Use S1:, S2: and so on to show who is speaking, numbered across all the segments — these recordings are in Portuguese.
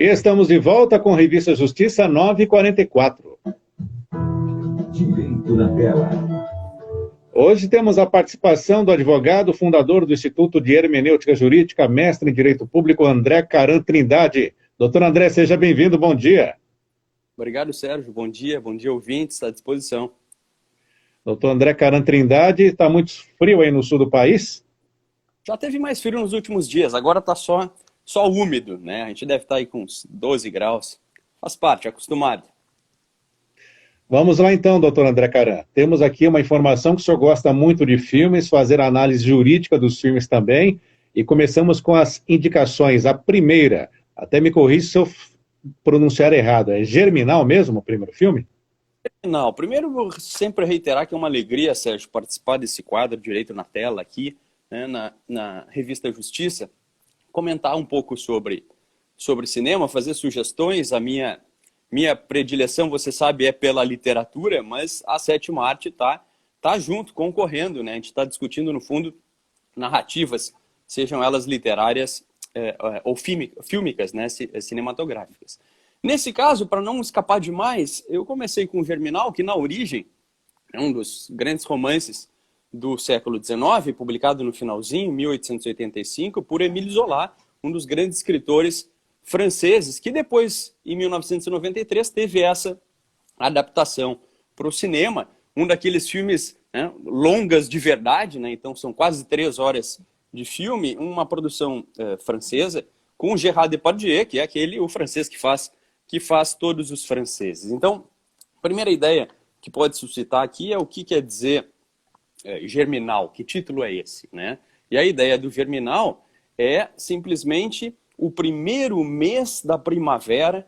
S1: Estamos de volta com a Revista Justiça 944.
S2: Direito na tela.
S1: Hoje temos a participação do advogado, fundador do Instituto de Hermenêutica Jurídica, mestre em Direito Público, André Caran Trindade. Doutor André, seja bem-vindo, bom dia.
S3: Obrigado, Sérgio. Bom dia, ouvintes, à disposição.
S1: Doutor André Caran Trindade, está muito frio aí no sul do país?
S3: Já teve mais frio nos últimos dias, agora está só úmido, né? A gente deve estar aí com uns 12 graus. Faz parte, acostumado.
S1: Vamos lá então, doutor André Caran. Temos aqui uma informação que o senhor gosta muito de filmes, fazer análise jurídica dos filmes também, e começamos com as indicações. A primeira, até me corrija se eu pronunciar errado, é Germinal mesmo, o primeiro filme?
S3: Não, primeiro eu vou sempre reiterar que é uma alegria, Sérgio, participar desse quadro Direito na Tela aqui, né, na Revista Justiça, comentar um pouco sobre cinema, fazer sugestões. A minha predileção, você sabe, é pela literatura, mas a sétima arte tá junto, concorrendo, né? A gente está discutindo, no fundo, narrativas, sejam elas literárias ou fílmicas, né? Cinematográficas. Nesse caso, para não escapar demais, eu comecei com o Germinal, que na origem é um dos grandes romances do século XIX, publicado no finalzinho, 1885, por Émile Zola, um dos grandes escritores franceses, que depois, em 1993, teve essa adaptação para o cinema, um daqueles filmes, né, longas de verdade, né, então são quase 3 horas de filme, uma produção francesa, com Gérard Depardieu, que é o francês que faz todos os franceses. Então, a primeira ideia que pode suscitar aqui é o que quer dizer Germinal, que título é esse, né? E a ideia do Germinal é simplesmente o primeiro mês da primavera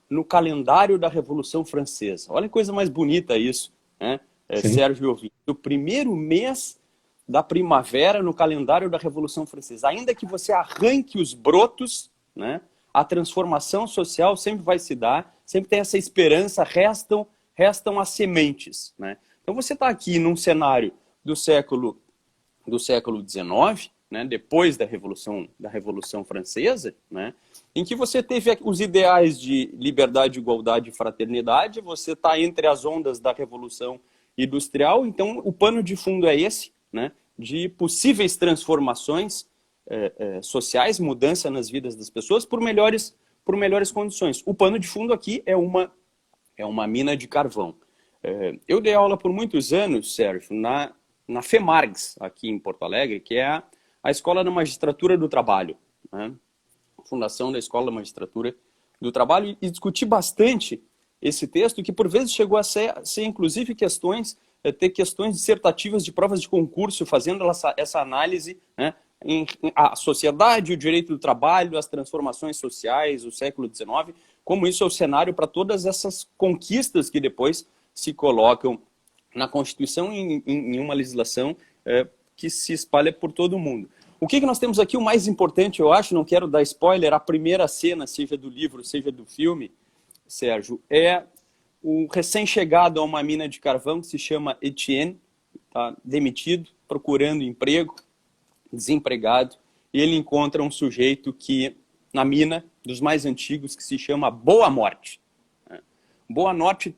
S3: no calendário da Revolução Francesa. Olha que coisa mais bonita isso, né? Sérgio ouvindo. O primeiro mês da primavera no calendário da Revolução Francesa. Ainda que você arranque os brotos, né, a transformação social sempre vai se dar, sempre tem essa esperança, restam as sementes, né? Então você está aqui num cenário do século XIX, né, depois da Revolução Francesa, né, em que você teve os ideais de liberdade, igualdade e fraternidade, você está entre as ondas da Revolução Industrial, então o pano de fundo é esse, né, de possíveis transformações sociais, mudança nas vidas das pessoas por melhores condições. O pano de fundo aqui é uma mina de carvão. Eu dei aula por muitos anos, Sérgio, na FEMARGS, aqui em Porto Alegre, que é a Escola da Magistratura do Trabalho, né? Fundação da Escola da Magistratura do Trabalho, e discuti bastante esse texto, que por vezes chegou a ser inclusive ter questões dissertativas de provas de concurso, fazendo essa análise, né, a sociedade, o direito do trabalho, as transformações sociais, o século XIX, como isso é o cenário para todas essas conquistas que depois se colocam na Constituição em uma legislação que se espalha por todo o mundo. O que nós temos aqui, o mais importante, eu acho, não quero dar spoiler, a primeira cena, seja do livro, seja do filme, Sérgio, é o recém-chegado a uma mina de carvão que se chama Etienne, tá demitido, procurando emprego, desempregado, e ele encontra um sujeito que, na mina, dos mais antigos, que se chama Boa Morte. Boa Morte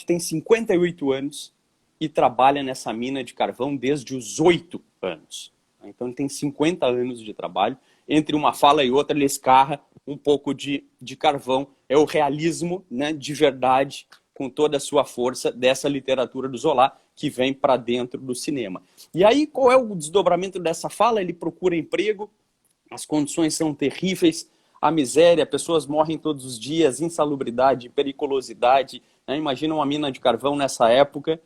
S3: tem 58 anos e trabalha nessa mina de carvão desde os 8 anos. Então ele tem 50 anos de trabalho. Entre uma fala e outra ele escarra um pouco de carvão. É o realismo, né, de verdade, com toda a sua força dessa literatura do Zola, que vem para dentro do cinema. E aí qual é o desdobramento dessa fala? Ele procura emprego, as condições são terríveis, a miséria, pessoas morrem todos os dias, insalubridade, periculosidade, né? Imagina uma mina de carvão nessa época,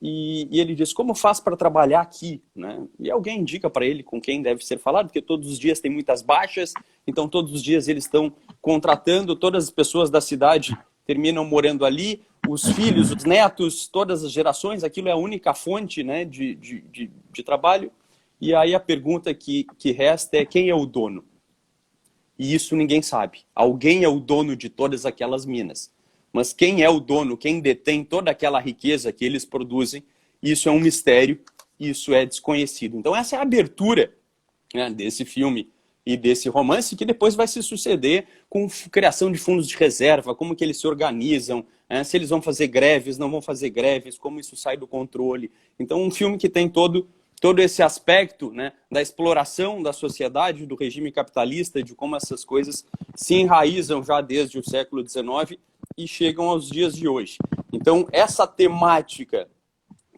S3: e ele diz, como faz para trabalhar aqui, né? E alguém indica para ele com quem deve ser falado, porque todos os dias tem muitas baixas, então todos os dias eles estão contratando, todas as pessoas da cidade terminam morando ali, os filhos, os netos, todas as gerações, aquilo é a única fonte, né, de trabalho. E aí a pergunta que resta é, quem é o dono? E isso ninguém sabe. Alguém é o dono de todas aquelas minas. Mas quem é o dono, quem detém toda aquela riqueza que eles produzem, isso é um mistério, isso é desconhecido. Então essa é a abertura, né, desse filme e desse romance, que depois vai se suceder com criação de fundos de reserva, como que eles se organizam, se eles vão fazer greves, não vão fazer greves, como isso sai do controle. Então, um filme que tem todo esse aspecto, né, da exploração da sociedade, do regime capitalista, de como essas coisas se enraizam já desde o século XIX e chegam aos dias de hoje. Então, essa temática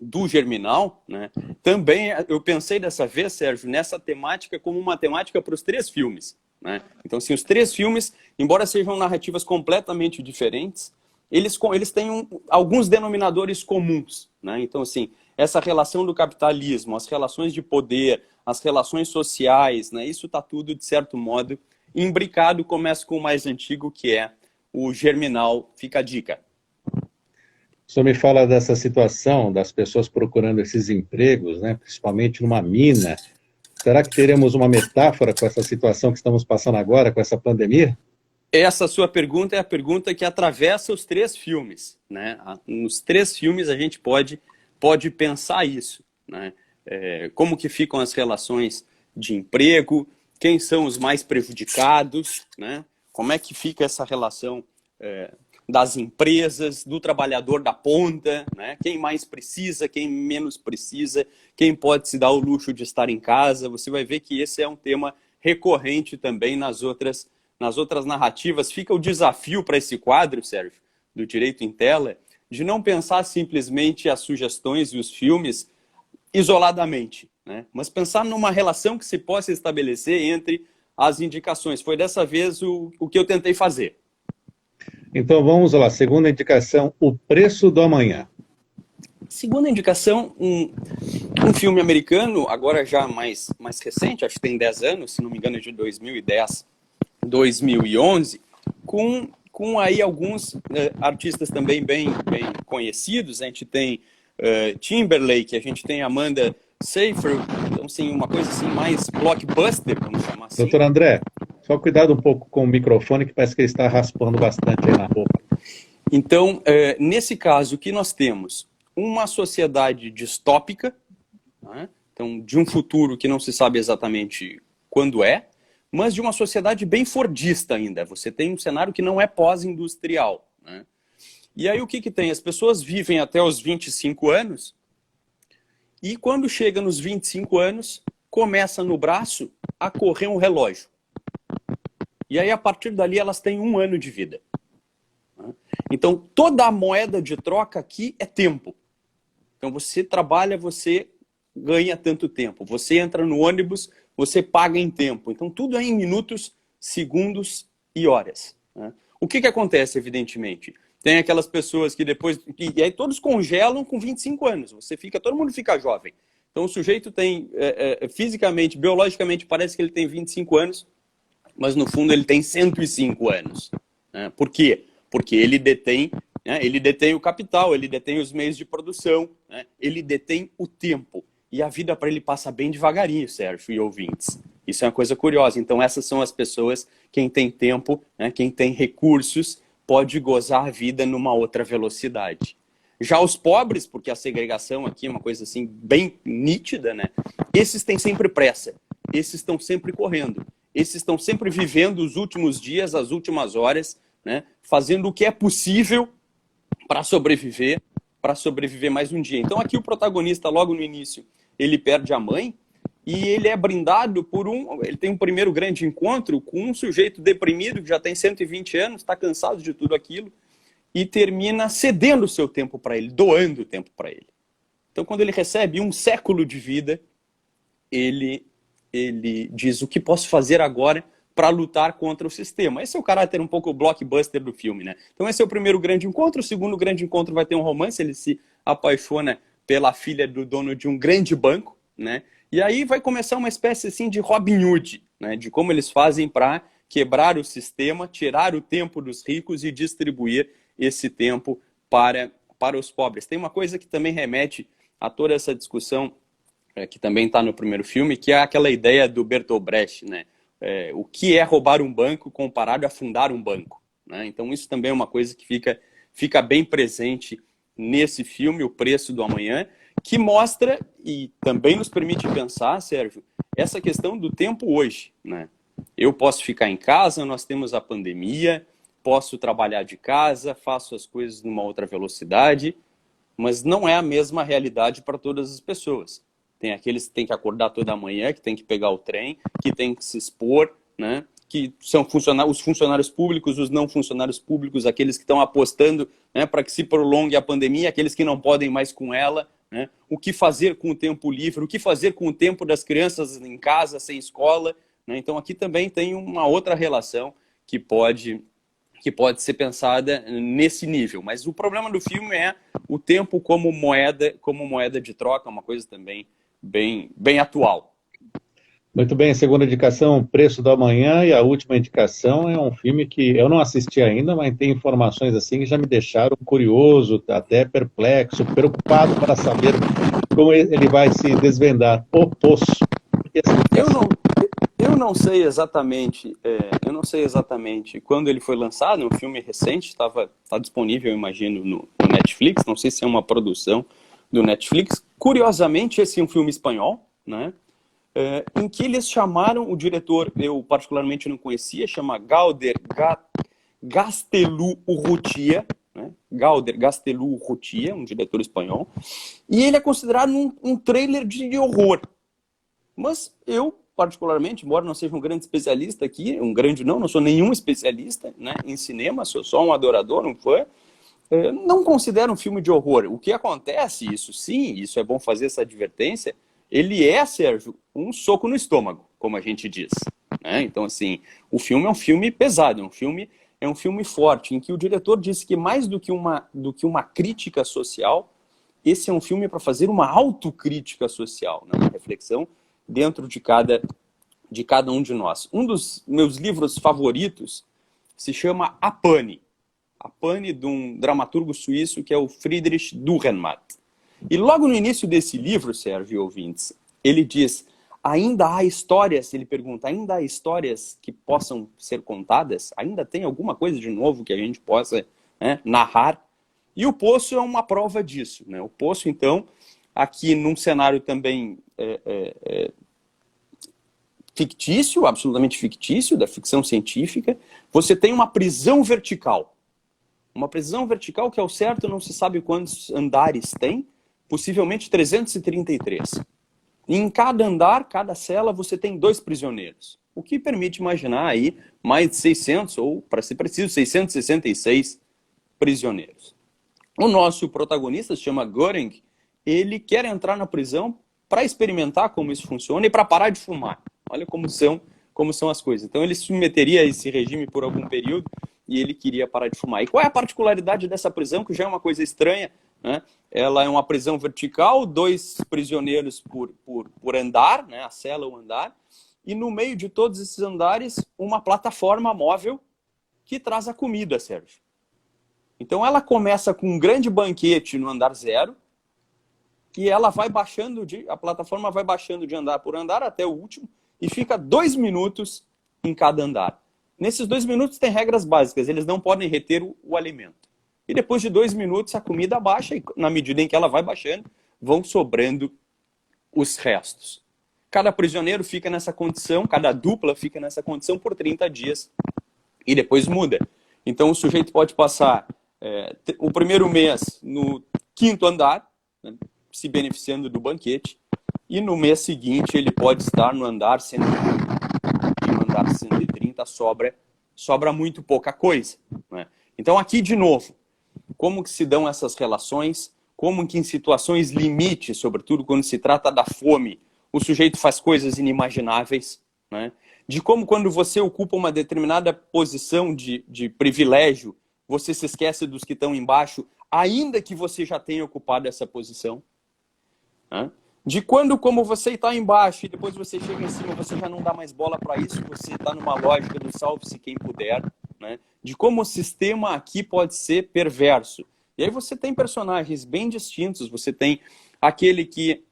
S3: do Germinal, né, também eu pensei dessa vez, Sérgio, nessa temática como uma temática para os 3 filmes. Né? Então, assim, os 3 filmes, embora sejam narrativas completamente diferentes, eles têm alguns denominadores comuns. Né? Então, assim, essa relação do capitalismo, as relações de poder, as relações sociais, né? Isso está tudo, de certo modo, imbricado. Começa com o mais antigo, que é o Germinal. Fica a dica.
S1: O senhor me fala dessa situação das pessoas procurando esses empregos, né, principalmente numa mina. Será que teremos uma metáfora com essa situação que estamos passando agora, com essa pandemia?
S3: Essa sua pergunta é a pergunta que atravessa os 3 filmes. Né? Nos 3 filmes a gente pode pensar isso. Né? Como que ficam as relações de emprego, quem são os mais prejudicados, né? Como é que fica essa relação das empresas, do trabalhador da ponta, né? Quem mais precisa, quem menos precisa, quem pode se dar o luxo de estar em casa. Você vai ver que esse é um tema recorrente também nas outras narrativas. Fica o desafio para esse quadro, Sérgio, do Direito em Tela, de não pensar simplesmente as sugestões e os filmes isoladamente, né? Mas pensar numa relação que se possa estabelecer entre as indicações. Foi dessa vez o que eu tentei fazer.
S1: Então vamos lá, segunda indicação, O Preço do Amanhã.
S3: Segunda indicação, um filme americano, agora já mais recente, acho que tem 10 anos, se não me engano é de 2010, 2011, com aí alguns artistas também bem conhecidos. A gente tem Timberlake, a gente tem Amanda Seyfried, então assim, uma coisa assim mais blockbuster, vamos chamar assim.
S1: Doutor André, só cuidado um pouco com o microfone, que parece que ele está raspando bastante aí na roupa.
S3: Então, nesse caso, o que nós temos? Uma sociedade distópica, né? Então, de um futuro que não se sabe exatamente quando mas de uma sociedade bem fordista ainda. Você tem um cenário que não é pós-industrial. Né? E aí o que tem? As pessoas vivem até os 25 anos e quando chega nos 25 anos, começa no braço a correr um relógio. E aí, a partir dali, elas têm 1 ano de vida. Então, toda a moeda de troca aqui é tempo. Então, você trabalha, você ganha tanto tempo. Você entra no ônibus, você paga em tempo. Então, tudo é em minutos, segundos e horas. Né? O que acontece, evidentemente? Tem aquelas pessoas que depois... E aí todos congelam com 25 anos. Todo mundo fica jovem. Então, o sujeito tem, fisicamente, biologicamente, parece que ele tem 25 anos, mas no fundo ele tem 105 anos. Né? Por quê? Porque ele detém o capital, ele detém os meios de produção, né? Ele detém o tempo. E a vida para ele passa bem devagarinho, Sérgio e ouvintes. Isso é uma coisa curiosa. Então essas são as pessoas, quem tem tempo, né? Quem tem recursos, pode gozar a vida numa outra velocidade. Já os pobres, porque a segregação aqui é uma coisa assim bem nítida, né? Esses têm sempre pressa, esses estão sempre correndo. Esses estão sempre vivendo os últimos dias, as últimas horas, né, fazendo o que é possível para sobreviver mais um dia. Então aqui o protagonista, logo no início, ele perde a mãe e ele é brindado ele tem um primeiro grande encontro com um sujeito deprimido que já tem 120 anos, está cansado de tudo aquilo e termina cedendo o seu tempo para ele, doando o tempo para ele. Então quando ele recebe 1 século de vida, ele diz: o que posso fazer agora para lutar contra o sistema? Esse é o caráter um pouco blockbuster do filme, né? Então esse é o primeiro grande encontro. O segundo grande encontro vai ter um romance. Ele se apaixona pela filha do dono de um grande banco, né? E aí vai começar uma espécie assim de Robin Hood, né? De como eles fazem para quebrar o sistema, tirar o tempo dos ricos e distribuir esse tempo para os pobres. Tem uma coisa que também remete a toda essa discussão que também está no primeiro filme, que é aquela ideia do Bertolt Brecht, né? O que é roubar um banco comparado a fundar um banco, né? Então isso também é uma coisa que fica bem presente nesse filme, O Preço do Amanhã, que mostra e também nos permite pensar, Sérgio, essa questão do tempo hoje, né? Eu posso ficar em casa, nós temos a pandemia, posso trabalhar de casa, faço as coisas numa outra velocidade, mas não é a mesma realidade para todas as pessoas. Tem aqueles que têm que acordar toda manhã, que têm que pegar o trem, que têm que se expor, né? Que são os funcionários públicos, os não funcionários públicos, aqueles que estão apostando, né, para que se prolongue a pandemia, aqueles que não podem mais com ela, né? O que fazer com o tempo livre, o que fazer com o tempo das crianças em casa, sem escola, né? Então aqui também tem uma outra relação que pode ser pensada nesse nível. Mas o problema do filme é o tempo como moeda de troca, uma coisa também bem atual.
S1: Muito bem, a segunda indicação, Preço da Manhã, e a última indicação é um filme que eu não assisti ainda, mas tem informações assim que já me deixaram curioso, até perplexo, preocupado para saber como ele vai se desvendar. O Poço.
S3: Eu não sei exatamente, quando ele foi lançado, é um filme recente, está disponível, eu imagino, no Netflix, não sei se é uma produção do Netflix. Curiosamente, esse é um filme espanhol, né? Em que eles chamaram o diretor, eu particularmente não conhecia, chama Galder Gaztelu-Urrutia, né? Galder Gaztelu-Urrutia, um diretor espanhol, e ele é considerado um trailer de horror. Mas eu, particularmente, embora não seja um grande especialista aqui, não sou nenhum especialista, né, em cinema, sou só um adorador, um fã, não considero um filme de horror. O que acontece, isso é bom fazer essa advertência, ele é, Sérgio, um soco no estômago, como a gente diz, né? Então, assim, o filme é um filme pesado, é um filme forte, em que o diretor disse que mais do que uma crítica social, esse é um filme para fazer uma autocrítica social, né? Uma reflexão dentro de cada um de nós. Um dos meus livros favoritos se chama A Pane, de um dramaturgo suíço que é o Friedrich Dürrenmatt. E logo no início desse livro, Sérgio e ouvintes, ele diz, ele pergunta, ainda há histórias que possam ser contadas? Ainda tem alguma coisa de novo que a gente possa, né, narrar? E o Poço é uma prova disso, né? O Poço, então, aqui num cenário também fictício, absolutamente fictício, da ficção científica, você tem uma prisão vertical. Uma prisão vertical que, ao certo, não se sabe quantos andares tem, possivelmente 333. E em cada andar, cada cela, você tem 2 prisioneiros. O que permite imaginar aí mais de 600, ou, para ser preciso, 666 prisioneiros. O nosso protagonista se chama Göring, ele quer entrar na prisão para experimentar como isso funciona e para parar de fumar. Olha como são as coisas. Então ele se submeteria a esse regime por algum período e ele queria parar de fumar. E qual é a particularidade dessa prisão, que já é uma coisa estranha, né? Ela é uma prisão vertical, 2 prisioneiros por andar, né? A cela ou andar, e no meio de todos esses andares, uma plataforma móvel que traz a comida, Sérgio. Então ela começa com um grande banquete no andar 0, e ela vai baixando, a plataforma vai baixando de andar por andar até o último, e fica 2 minutos em cada andar. Nesses 2 minutos tem regras básicas, eles não podem reter o alimento. E depois de 2 minutos a comida baixa, e na medida em que ela vai baixando, vão sobrando os restos. Cada prisioneiro fica nessa condição, cada dupla fica nessa condição por 30 dias, e depois muda. Então o sujeito pode passar o primeiro mês no 5º andar, né, se beneficiando do banquete, e no mês seguinte ele pode estar no andar 130. E no andar 130 sobra muito pouca coisa, né? Então aqui, de novo, como que se dão essas relações, como que em situações limite, sobretudo quando se trata da fome, o sujeito faz coisas inimagináveis, né? De como quando você ocupa uma determinada posição de privilégio, você se esquece dos que estão embaixo, ainda que você já tenha ocupado essa posição, né? De quando, como você está embaixo e depois você chega em cima, você já não dá mais bola para isso, você está numa lógica do salve-se quem puder, né? De como o sistema aqui pode ser perverso. E aí você tem personagens bem distintos, você tem aquele que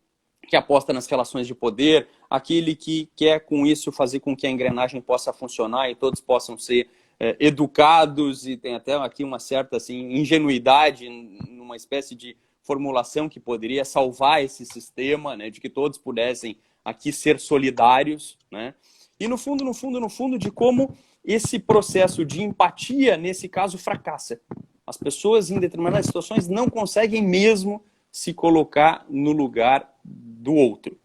S3: aposta nas relações de poder, aquele que quer com isso fazer com que a engrenagem possa funcionar e todos possam ser educados, e tem até aqui uma certa assim, ingenuidade, numa espécie de formulação que poderia salvar esse sistema, né, de que todos pudessem aqui ser solidários, né? e no fundo, de como esse processo de empatia, nesse caso, fracassa. As pessoas, em determinadas situações, não conseguem mesmo se colocar no lugar do outro.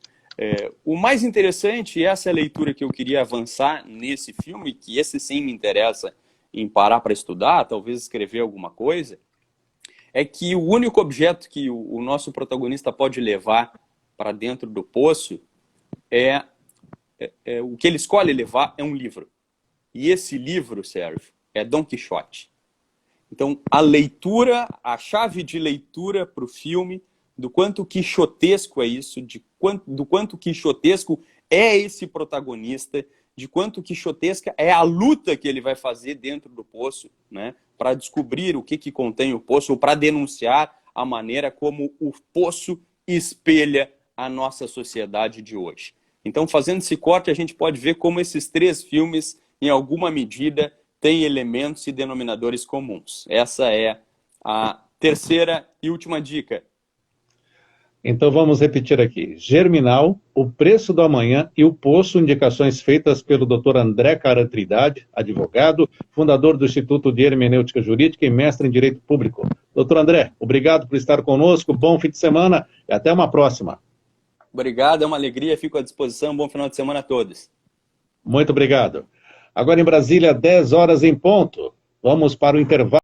S3: O mais interessante, essa é a leitura que eu queria avançar nesse filme, que esse sim me interessa em parar para estudar, talvez escrever alguma coisa, é que o único objeto que o nosso protagonista pode levar para dentro do poço o que ele escolhe levar é um livro. E esse livro, Sérgio, é Dom Quixote. Então, a leitura, a chave de leitura para o filme, do quanto quixotesco é isso, do quanto quixotesco é esse protagonista, de quanto quixotesca é a luta que ele vai fazer dentro do poço, né, para descobrir o que contém o poço, ou para denunciar a maneira como o poço espelha a nossa sociedade de hoje. Então, fazendo esse corte, a gente pode ver como esses 3 filmes, em alguma medida, têm elementos e denominadores comuns. Essa é a terceira e última dica.
S1: Então vamos repetir aqui. Germinal, O Preço do Amanhã e O Poço, indicações feitas pelo Dr. André Caran Trindade, advogado, fundador do Instituto de Hermenêutica Jurídica e mestre em Direito Público. Dr. André, obrigado por estar conosco, bom fim de semana e até uma próxima.
S3: Obrigado, é uma alegria, fico à disposição, bom final de semana a todos.
S1: Muito obrigado. Agora em Brasília, 10 horas em ponto. Vamos para o intervalo.